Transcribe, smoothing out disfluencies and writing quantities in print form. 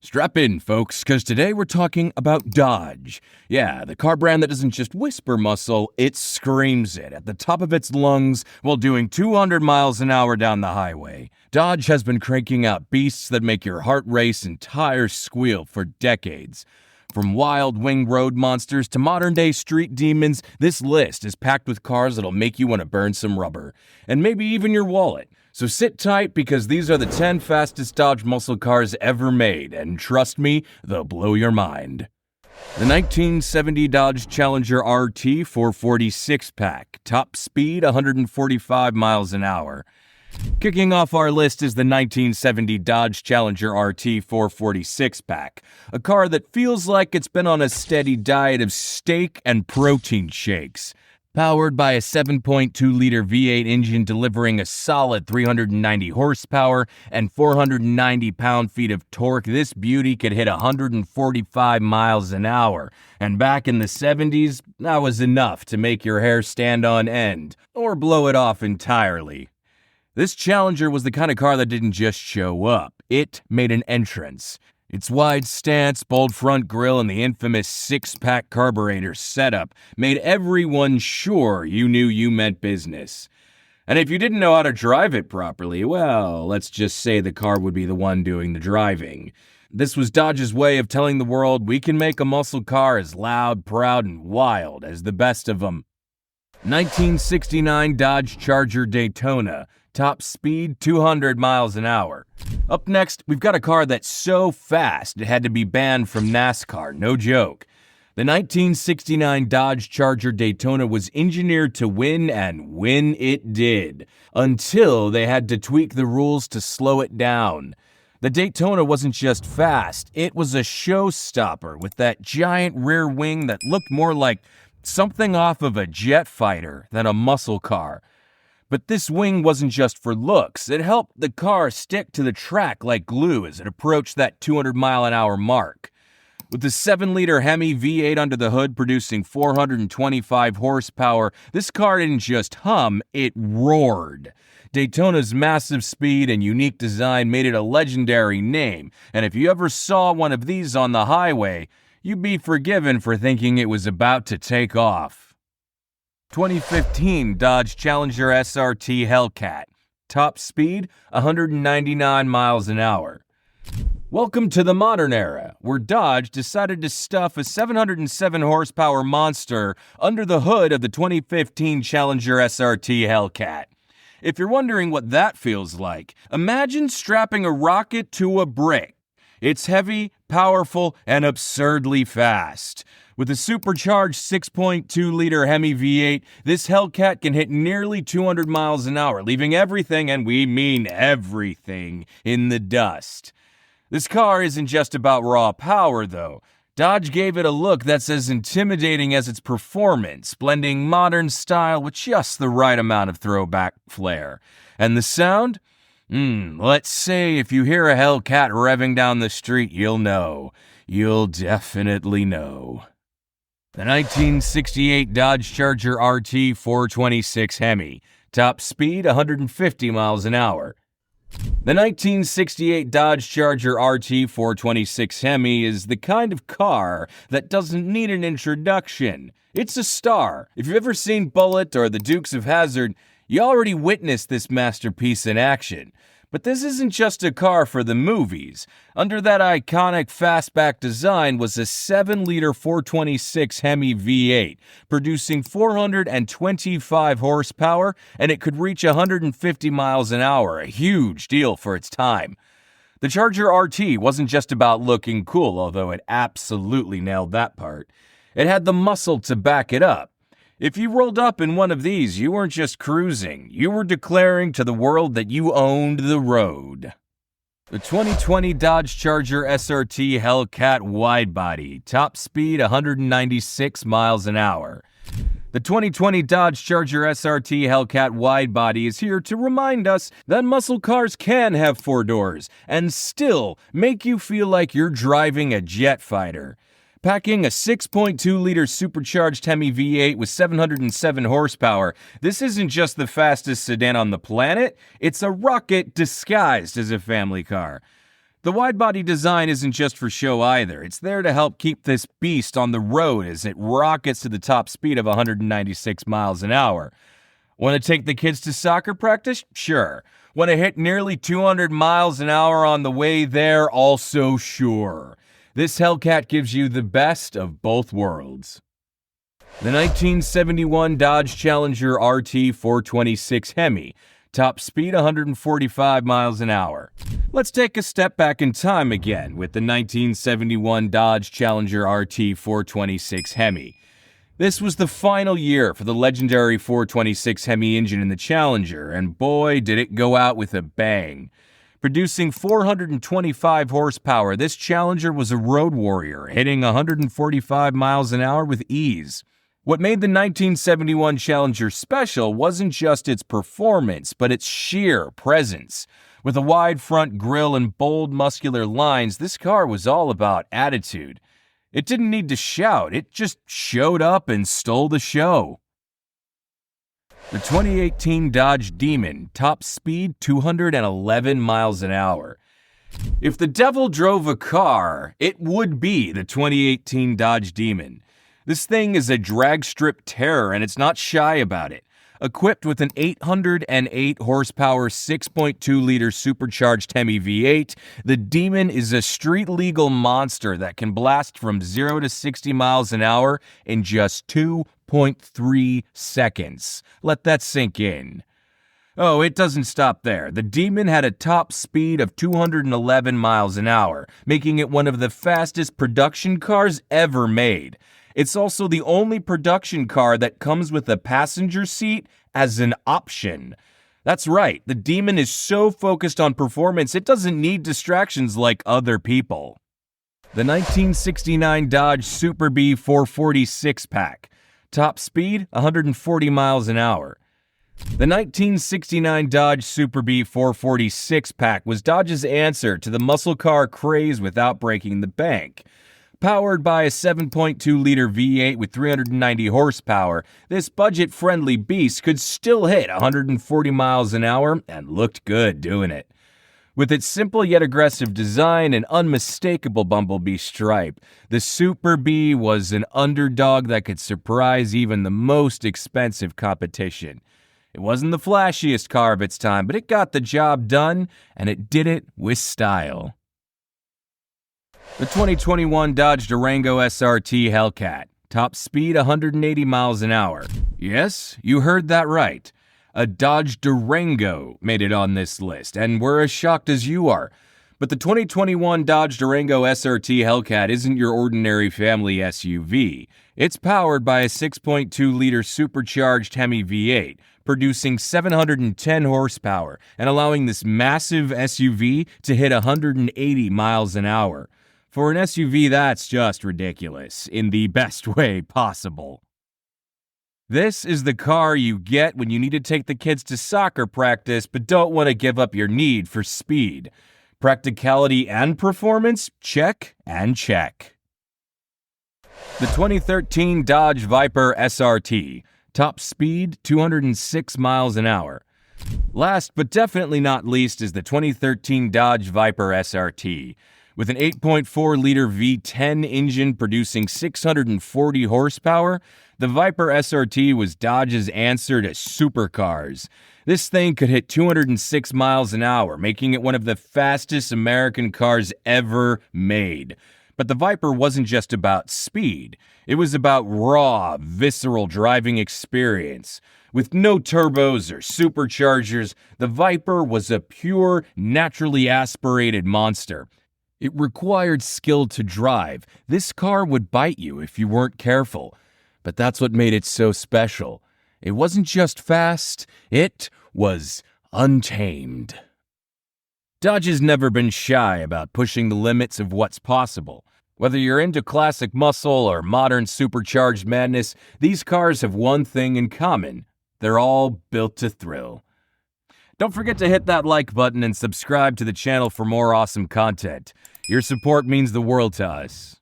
Strap in, folks, because today we're talking about Dodge. Yeah, the car brand that doesn't just whisper muscle, it screams it at the top of its lungs while doing 200 miles an hour down the highway. Dodge has been cranking out beasts that make your heart race and tires squeal for decades. From wild winged road monsters to modern-day street demons, this list is packed with cars that'll make you want to burn some rubber. And maybe even your wallet. So sit tight because these are the 10 fastest Dodge muscle cars ever made, and trust me, they'll blow your mind. The 1970 Dodge Challenger RT 446-pack, top speed 145 miles an hour. Kicking off our list is the 1970 Dodge Challenger RT 446-pack, a car that feels like it's been on a steady diet of steak and protein shakes. Powered by a 7.2-liter V8 engine delivering a solid 390 horsepower and 490 pound-feet of torque, this beauty could hit 145 miles an hour. And back in the 70s, that was enough to make your hair stand on end, or blow it off entirely. This Challenger was the kind of car that didn't just show up, it made an entrance. Its wide stance, bold front grille, and the infamous six-pack carburetor setup made everyone sure you knew you meant business. And if you didn't know how to drive it properly, well, let's just say the car would be the one doing the driving. This was Dodge's way of telling the world we can make a muscle car as loud, proud, and wild as the best of them. 1969 Dodge Charger Daytona. Top speed 200 miles an hour. Up next, we've got a car that's so fast it had to be banned from NASCAR, no joke. The 1969 Dodge Charger Daytona was engineered to win, and win it did, until they had to tweak the rules to slow it down. The Daytona wasn't just fast, it was a showstopper with that giant rear wing that looked more like something off of a jet fighter than a muscle car. But this wing wasn't just for looks. It helped the car stick to the track like glue as it approached that 200-mile-an-hour mark. With the 7-liter HEMI V8 under the hood producing 425 horsepower, this car didn't just hum, it roared. Daytona's massive speed and unique design made it a legendary name, and if you ever saw one of these on the highway, you'd be forgiven for thinking it was about to take off. 2015 Dodge Challenger SRT Hellcat. Top speed 199 miles an hour. Welcome to the modern era, where Dodge decided to stuff a 707 horsepower monster under the hood of the 2015 Challenger SRT Hellcat. If you're wondering what that feels like, imagine strapping a rocket to a brick. It's heavy, powerful, and absurdly fast. With a supercharged 6.2-liter HEMI V8, this Hellcat can hit nearly 200 miles an hour, leaving everything, and we mean everything, in the dust. This car isn't just about raw power, though. Dodge gave it a look that's as intimidating as its performance, blending modern style with just the right amount of throwback flair. And the sound? Let's say if you hear a Hellcat revving down the street, you'll know. You'll definitely know. The 1968 Dodge Charger RT 426 HEMI. Top speed 150 miles an hour. The 1968 Dodge Charger RT 426 HEMI is the kind of car that doesn't need an introduction. It's a star. If you've ever seen Bullitt or the Dukes of Hazzard, you already witnessed this masterpiece in action. But this isn't just a car for the movies. Under that iconic fastback design was a 7-liter 426 HEMI V8, producing 425 horsepower, and it could reach 150 miles an hour, a huge deal for its time. The Charger RT wasn't just about looking cool, although it absolutely nailed that part. It had the muscle to back it up. If you rolled up in one of these, you weren't just cruising, you were declaring to the world that you owned the road. The 2020 Dodge Charger SRT Hellcat Widebody, top speed 196 miles an hour. The 2020 Dodge Charger SRT Hellcat Widebody is here to remind us that muscle cars can have 4 doors and still make you feel like you're driving a jet fighter. Packing a 6.2-liter supercharged HEMI V8 with 707 horsepower, this isn't just the fastest sedan on the planet, it's a rocket disguised as a family car. The wide-body design isn't just for show either. It's there to help keep this beast on the road as it rockets to the top speed of 196 miles an hour. Want to take the kids to soccer practice? Sure. Want to hit nearly 200 miles an hour on the way there? Also sure. This Hellcat gives you the best of both worlds. The 1971 Dodge Challenger RT 426 HEMI. Top speed 145 miles an hour. Let's take a step back in time again with the 1971 Dodge Challenger RT 426 HEMI. This was the final year for the legendary 426 HEMI engine in the Challenger, and boy, did it go out with a bang. Producing 425 horsepower, this Challenger was a road warrior, hitting 145 miles an hour with ease. What made the 1971 Challenger special wasn't just its performance, but its sheer presence. With a wide front grille and bold, muscular lines, this car was all about attitude. It didn't need to shout, it just showed up and stole the show. The 2018 Dodge Demon, top speed 211 miles an hour. If the devil drove a car, it would be the 2018 Dodge Demon. This thing is a drag strip terror, and it's not shy about it. Equipped with an 808 horsepower 6.2-liter supercharged HEMI V8, the Demon is a street-legal monster that can blast from 0 to 60 miles an hour in just 2.3 seconds. Let that sink in. Oh, it doesn't stop there. The Demon had a top speed of 211 miles an hour, making it one of the fastest production cars ever made. It's also the only production car that comes with a passenger seat as an option. That's right, the Demon is so focused on performance it doesn't need distractions like other people. The 1969 Dodge Super Bee 440 six-pack. Top speed, 140 miles an hour. The 1969 Dodge Super Bee 440 six-pack was Dodge's answer to the muscle car craze without breaking the bank. Powered by a 7.2-liter V8 with 390 horsepower, this budget-friendly beast could still hit 140 miles an hour and looked good doing it. With its simple yet aggressive design and unmistakable bumblebee stripe, the Super Bee was an underdog that could surprise even the most expensive competition. It wasn't the flashiest car of its time, but it got the job done, and it did it with style. The 2021 Dodge Durango SRT Hellcat. Top speed 180 miles an hour. Yes, you heard that right. A Dodge Durango made it on this list, and we're as shocked as you are. But the 2021 Dodge Durango SRT Hellcat isn't your ordinary family SUV. It's powered by a 6.2-liter supercharged HEMI V8, producing 710 horsepower and allowing this massive SUV to hit 180 miles an hour. For an SUV, that's just ridiculous, in the best way possible. This is the car you get when you need to take the kids to soccer practice but don't want to give up your need for speed. Practicality and performance? Check and check. The 2013 Dodge Viper SRT. Top speed 206 miles an hour. Last but definitely not least is the 2013 Dodge Viper SRT. With an 8.4-liter V10 engine producing 640 horsepower, the Viper SRT was Dodge's answer to supercars. This thing could hit 206 miles an hour, making it one of the fastest American cars ever made. But the Viper wasn't just about speed. It was about raw, visceral driving experience. With no turbos or superchargers, the Viper was a pure, naturally aspirated monster. It required skill to drive. This car would bite you if you weren't careful. But that's what made it so special. It wasn't just fast, it was untamed. Dodge has never been shy about pushing the limits of what's possible. Whether you're into classic muscle or modern supercharged madness, these cars have one thing in common. They're all built to thrill. Don't forget to hit that like button and subscribe to the channel for more awesome content. Your support means the world to us.